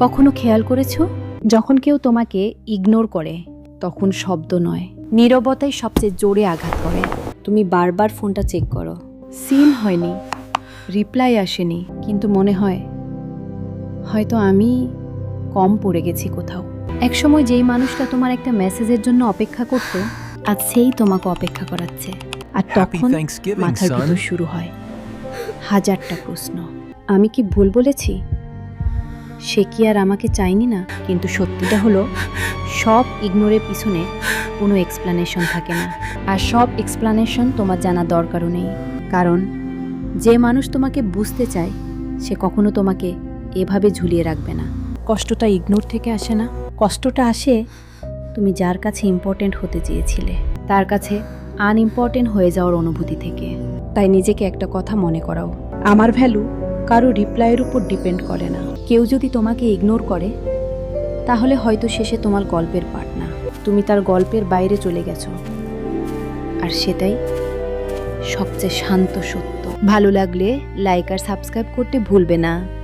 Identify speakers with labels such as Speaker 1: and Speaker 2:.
Speaker 1: কখনো খেয়াল করেছো, যখন কেউ তোমাকে ইগনোর করে তখন শব্দ নয়, নীরবতাই সবচেয়ে জোরে আঘাত করে। তুমি বারবার ফোনটা চেক করো, সিন হয়নি, রিপ্লাই আসেনি, কিন্তু মনে হয় হয়তো আমি কম পড়ে গেছি কোথাও। একসময় যেই মানুষটা তোমার একটা মেসেজের জন্য অপেক্ষা করত, আজ সেই তোমাকে অপেক্ষা করাচ্ছে। আর তখন
Speaker 2: Thanksgiving,
Speaker 1: মাথার
Speaker 2: son.
Speaker 1: ভিতর শুরু হয় হাজারটা প্রশ্ন। আমি কি ভুল বলেছি? সে কি আর আমাকে চায়নি না? কিন্তু সত্যিটা হলো, সব ইগনোরের পিছনে কোনো এক্সপ্লানেশন থাকে না। আর সব এক্সপ্লানেশন তোমার জানা দরকারও নেই। কারণ যে মানুষ তোমাকে বুঝতে চায় সে কখনো তোমাকে এভাবে ঝুলিয়ে রাখবে না। কষ্টটা ইগনোর থেকে আসে না, কষ্টটা আসে তুমি যার কাছে ইম্পর্টেন্ট হতে চেয়েছিলে তার কাছে আনইম্পর্টেন্ট হয়ে যাওয়ার অনুভূতি থেকে। তাই নিজেকে একটা কথা মনে করাও, আমার ভ্যালু কারো রিপ্লাইয়ের উপর ডিপেন্ড করে না। কেউ যদি তোমাকে ইগনোর করে তাহলে হয়তো শেষে তোমার গল্পের পার্ট না, তুমি তার গল্পের বাইরে চলে গেছো। আর সেটাই সবচেয়ে শান্ত সত্য। ভালো লাগলে লাইক আর সাবস্ক্রাইব করতে ভুলবে না।